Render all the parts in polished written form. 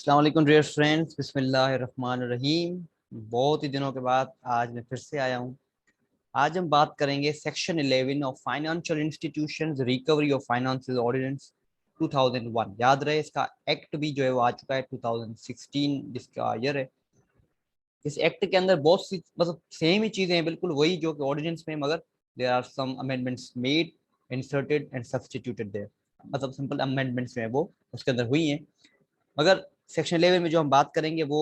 अस्सलाम वालेकुम dear friends, बिस्मिल्लाहिर्रहमानिर्रहीम। बहुत ही दिनों के बाद आज मैं फिर से आया हूँ। आज हम बात करेंगे section 11 of financial institutions recovery of finances ordinance 2001। याद रहे इसका एक्ट भी जो है वो आ चुका है 2016 जिसका ईयर है। इस एक्ट के अंदर बहुत सी मतलब सेम ही चीजें हैं, बिल्कुल वही जो कि ऑर्डिनेंस में, मगर there are some amendments made, inserted and substituted there. मतलब सिंपल अमेंडमेंट्स जो है वो उसके अंदर हुई हैं, मगर सेक्शन 11 में जो हम बात करेंगे वो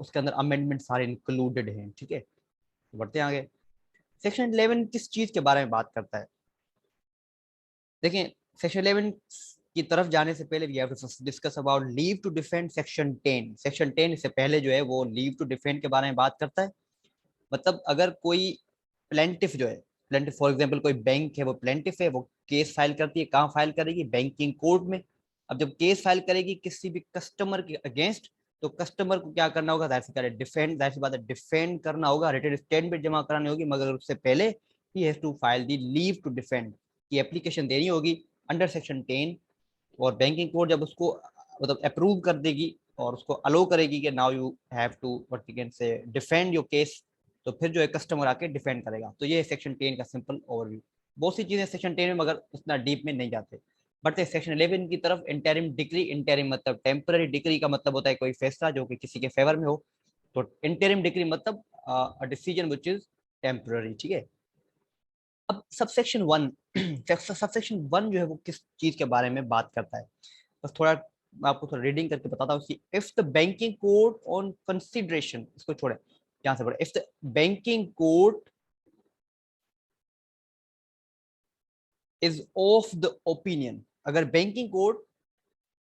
उसके अंदर अमेंडमेंट सारे इंक्लूडेड हैं। ठीक है, तो बढ़ते हैं आगे। सेक्शन 11 किस चीज के बारे में बात करता है? देखें, सेक्शन 11 की तरफ जाने से पहले we have to discuss about leave to defend section 10। Section 10 इससे पहले जो है वो लीव टू डिफेंड के बारे में बात करता है। मतलब अगर कोई प्लेंटिफ जो है, प्लेंटिफ फॉर एग्जांपल कोई बैंक है, वो प्लेंटिफ है, वो केस फाइल करती है। कहाँ फाइल करेगी? बैंकिंग कोर्ट में। अब जब केस फाइल करेगी किसी भी कस्टमर के अगेंस्ट, तो कस्टमर को क्या करना होगा? डिफेंड, दैट्स बात है, डिफेंड करना होगा, रिटन स्टेटमेंट जमा करानी होगी, मगर उससे पहले ही has to file the leave to defend की एप्लीकेशन देनी होगी अंडर सेक्शन 10। और बैंकिंग कोर्ट जब उसको मतलब अप्रूव कर देगी और उसको अलो करेगी कि now you have to what you can say defend your case, तो फिर जो है कस्टमर आके डिफेंड करेगा। तो ये सेक्शन 10 का सिंपल ओवरव्यू। बहुत सी चीजें सेक्शन 10 में, मगर उतना डीप में नहीं जाते। बढ़ते सेक्शन 11 की तरफ। Interim degree. इंटरिम मतलब टेम्पररी, डिग्री का मतलब होता है कोई फैसला जो कि किसी के फेवर में हो। तो इंटरिम डिग्री मतलब a decision which is temporary. ठीक है। अब सबसेक्शन 1 सबसेक्शन 1 जो है वो किस चीज के बारे में बात करता है? बस थोड़ा मैं आपको थोड़ा रीडिंग करके बताता हूँ। If the banking court on consideration, इसको छोड़े, यहाँ से पढ़े। If the banking court is of the opinion, अगर बैंकिंग कोर्ट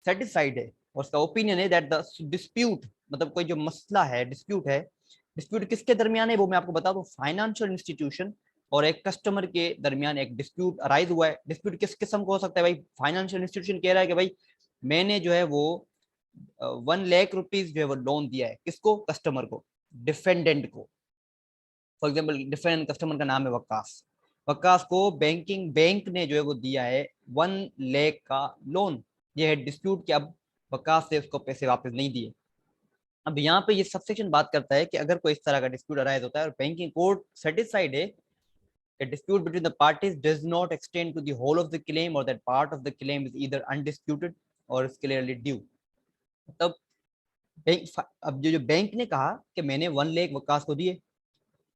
सेटिस्फाइड है और उसका ओपिनियन है दैट द डिस्प्यूट, मतलब कोई जो मसला है, डिस्प्यूट है। डिस्प्यूट किसके दरमियान है वो मैं आपको बता दूं। फाइनेंशियल इंस्टीट्यूशन और एक कस्टमर के दरमियान एक डिस्प्यूट अराइज हुआ है। डिस्प्यूट किस किस्म को हो सकता है भाई? फाइनेंशियल इंस्टीट्यूशन कह रहा है कि भाई मैंने जो है वो 1 लाख रुपीज जो है वो लोन दिया है। किसको? कस्टमर को, डिफेंडेंट को। फॉर एग्जाम्पल डिफेंडेंट कस्टमर का नाम है वक्कास। वक्कास को बैंक ने जो है वो दिया है 1 लाख का लोन। ये है डिस्प्यूट कि अब वक्कास से उसको पैसे वापस नहीं दिए। अब यहाँ पे ये सबसेक्शन बात करता है कि अगर कोई इस तरह का डिस्प्यूट अराइज होता है और बैंकिंग कोर्ट सेटिस्फाइड है कि dispute between the parties does not extend to the whole of the claim और that part of the claim is either undisputed और इज क्लियरली ड्यू। मतलब अब जो बैंक ने कहा कि मैंने 1 लाख वकास को दिए,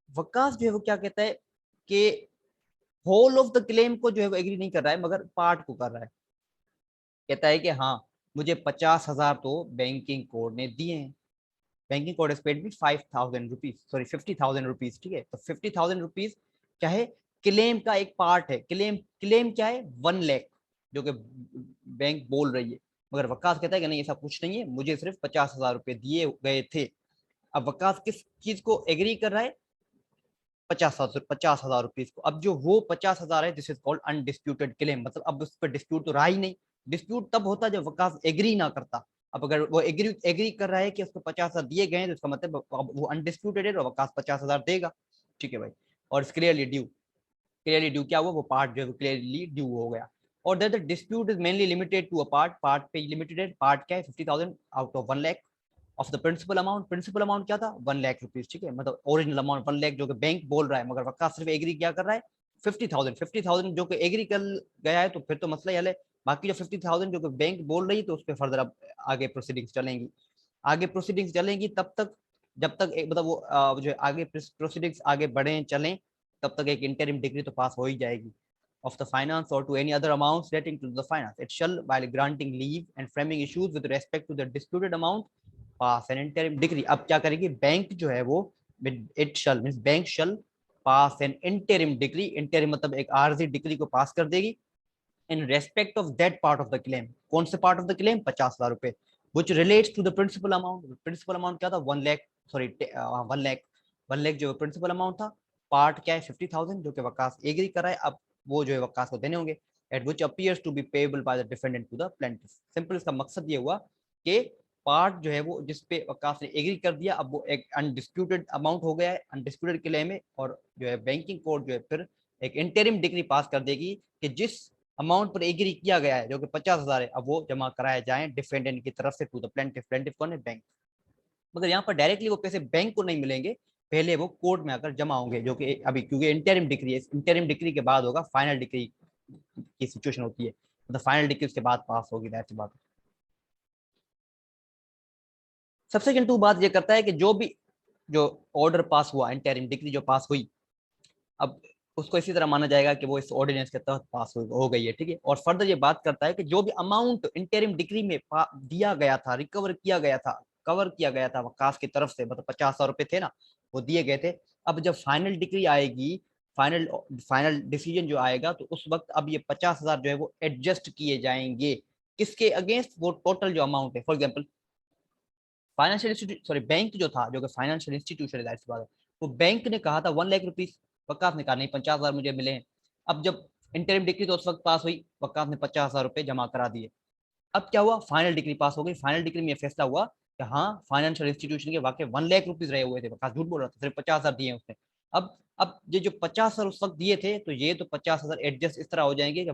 वकास जो है वो क्या कहता है कि होल ऑफ द क्लेम को जो है वो एग्री नहीं कर रहा है, मगर पार्ट को कर रहा है। कहता है कि हाँ, मुझे 50,000 तो बैंकिंग कोड ने दिए हैं। Banking code is paid me 5,000 rupees, sorry 50,000 rupees. ठीक है, तो 50,000 रुपीज क्या है? क्लेम का एक पार्ट है। क्लेम क्लेम क्या है? 1 लाख जो कि बैंक बोल रही है। मगर वकास कहता है कि नहीं, ऐसा कुछ नहीं है, मुझे सिर्फ 50,000 रुपए दिए गए थे। अब वकास किस चीज को एग्री कर रहा है? 50,000 रुपीज को। अब जो वो 50,000 है, this is called undisputed claim. मतलब अब उस पर डिस्प्यूट तो रहा ही नहीं। डिस्प्यूट तब होता जब वकास एग्री ना करता। अब अगर वो एग्री एग्री कर रहा है कि उसको 50,000 दिए गए हैं, तो इसका मतलब अब वो अनडिस्प्यूटेड है और वकास 50,000 देगा। ठीक है भाई। और क्लियरली ड्यू, क्लियरली ड्यू क्या हुआ? वो पार्ट जो है क्लियरली ड्यू हो गया। और that the dispute is mainly limited to a part. Part पे लिमिटेड है। पार्ट क्या है? 50,000 out of 1 lakh of the principal amount. Principal amount क्या था? 1 लाख रुपीज। ठीक है, मतलब ओरिजिनल अमाउंट 1 लाख जो कि बैंक बोल रहा है, मगर वक्का सिर्फ एग्री क्या कर रहा है? 50,000। 50,000 जो कि एग्री कर गया है, तो फिर तो मसला ही हल है। बाकी जो 50,000 जो कि बैंक बोल रही है, तो उस पर फर्दर अब आगे प्रोसीडिंग्स चलेंगी। आगे प्रोसीडिंग्स चलेंगी तब तक जब तक मतलब वो जो आगे प्रोसीडिंग्स आगे बढ़े चलें, तब तक एक इंटरिम डिग्री तो पास हो ही जाएगी of the finance or to any other amounts relating to the finance. It shall, while granting leave and framing issues with respect to the disputed amount, pass an interim decree. अब क्या करेगी bank जो है वो? it shall means bank shall pass an interim decree. interim मतलब एक RG degree को पास कर देगी in respect of that part of the claim. कौन से part of the claim? 50,000 रुपए, which relates to the principal amount. principal amount क्या था? 1 लाख, सॉरी 1 लाख। 1 लाख जो प्रिंसिपल अमाउंट था। पार्ट क्या है? 50,000 जो कि वकास एग्री कर रहा है। अब वो जो है वकास को देने होंगे। At which appears to be payable by the defendant to the plaintiff. Simple इसका मकसद ये हुआ कि पार्ट जो है वो जिसपे वकास ने एग्री कर दिया, अब वो एक अनडिस्प्यूटेड अमाउंट हो गया है, अनडिस्प्यूटेड क्लेम है। और जो है बैंकिंग कोर्ट जो है फिर एक इंटरिम डिग्री पास कर देगी कि जिस अमाउंट पर एग्री किया गया है जो कि 50,000 है, अब वो जमा कराए जाएं डिफेंडेंट की तरफ से टू द प्लेंटिफ। प्लेंटिफ कौन है? बैंक। मगर यहाँ पर डायरेक्टली वो पैसे बैंक को नहीं मिलेंगे, पहले वो कोर्ट में आकर जमा होंगे, जो कि अभी क्योंकि इंटरिम डिक्री है, इंटरिम डिक्री के बाद होगा फाइनल डिक्री की सिचुएशन होती है, मतलब फाइनल डिक्री उसके बाद पास होगी, दैट्स बात। सबसेक्शन 2 बात ये करता है कि जो ऑर्डर पास हुआ, इंटरिम डिक्री जो पास हुई, अब उसको इसी तरह माना जाएगा कि वो इस ऑर्डिनेंस के तहत पास हो गई है, ठीक है। और फर्दर ये बात करता है कि जो भी अमाउंट इंटरिम डिक्री में दिया गया था, रिकवर किया गया था, कवर किया गया था वकास की तरफ से, मतलब 50,000 रुपए थे ना, वो दिए गए थे। अब जब फाइनल डिक्री आएगी, फाइनल फाइनल डिसीजन जो आएगा, तो उस वक्त अब ये 50,000 जो है वो एडजस्ट किए जाएंगे। किसके अगेंस्ट? वो टोटल जो अमाउंट है। For example financial institute, sorry bank जो था, जो कि फाइनेंशियल इंस्टीट्यूशन है, वो बैंक ने कहा था 1 लाख रुपीज, वकाफ ने कहा नहीं 50,000 मुझे मिले हैं। अब जब इंटरिम डिग्री तो उस वक्त पास हुई, वकाफ ने 50,000 रुपए जमा करा दिए। अब क्या हुआ? फाइनल डिग्री पास हो गई। फाइनल डिग्री में यह फैसला हुआ कि हाँ, फाइनेंशियल इंस्टीट्यूशन के वाकई 1 लाख रुपीज रहे हुए थे, वकाफ झूठ बोल रहा था, सिर्फ 50,000 दिए उसने। अब ये जो 50,000 उस वक्त दिए थे, तो ये तो 50,000 एडजस्ट इस तरह हो जाएंगे कि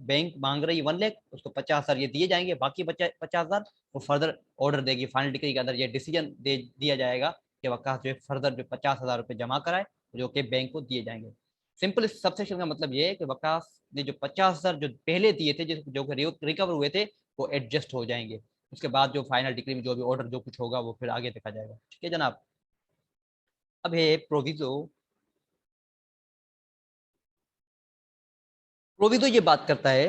बैंक मांग रही है 1 लाख, उसको 50,000 ये दिए जाएंगे, बाकी 50,000 वो फर्दर ऑर्डर देगी फाइनल डिग्री के अंदर, ये डिसीजन दे दिया जाएगा कि वकाफ जो है फर्दर जो 50,000 रुपए जमा कराए, जो कि बैंक को दिए जाएंगे। सिंपल इस सबसेक्शन का मतलब ये है कि वकाफ ने जो 50,000 जो पहले दिए थे, जो रिकवर हुए थे, वो एडजस्ट हो जाएंगे। उसके बाद जो फाइनल डिग्री में जो भी ऑर्डर जो कुछ होगा वो फिर आगे देखा जाएगा, ठीक है जनाब। अब है प्रोविजो। प्रोविजो ये बात करता है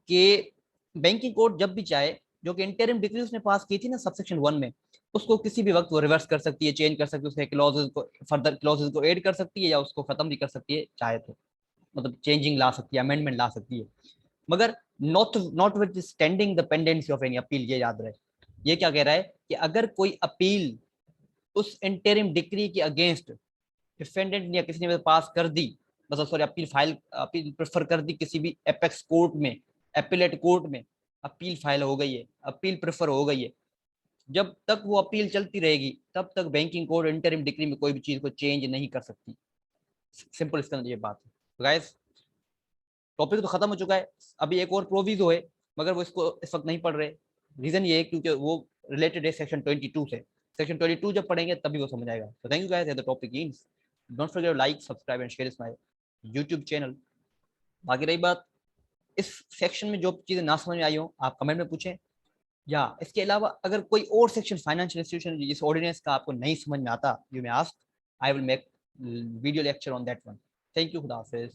कि बैंकिंग कोर्ट जब भी चाहे, जो कि इंटरिम डिक्री उसने पास की थी ना सबसेक्शन 1 में, उसको किसी भी वक्त वो रिवर्स कर सकती है, चेंज कर सकती है, उसके क्लॉजेज को, फर्दर क्लॉजेज को ऐड कर सकती है, या उसको खत्म भी कर सकती है चाहे तो, मतलब चेंजिंग ला सकती है, अमेंडमेंट ला सकती है। मगर not with standing the pendency of any appeal, ये याद रहे। ये क्या कह रहा है कि अगर कोई अपील उस इंटरिम डिक्री के अगेंस्ट डिफेंडेंट ने या किसी ने पास कर दी, मतलब सॉरी अपील प्रेफर कर दी किसी भी एपेक्स कोर्ट में, एपिलेट कोर्ट में अपील फाइल हो गई है, अपील प्रेफर हो गई है, जब तक वो अपील चलती रहेगी तब तक बैंकिंग कोड इंटरिम डिक्री में कोई भी चीज को चेंज नहीं कर सकती। सिंपल इसका ये बात है। तो गाइस टॉपिक तो खत्म हो चुका है, अभी एक और प्रोविजो है, मगर वो इसको इस वक्त नहीं पढ़ रहे। रीजन ये है क्योंकि वो रिलेटेड है सेक्शन 22 से। सेक्शन 22 जब पढ़ेंगे तभी वो समझ आएगा। तो thank you guys, the topic is, don't forget like subscribe and share my YouTube channel. बाकी रही बात, इस सेक्शन में जो चीजें ना समझ में आई हो आप कमेंट में पूछें, या इसके अलावा अगर कोई और सेक्शन फाइनेंशियल इंस्टीट्यूशन जिस ऑर्डिनेंस का आपको नहीं समझ में आता, you may ask, I will make video lecture on that one. Thank you, खुदा हाफिज।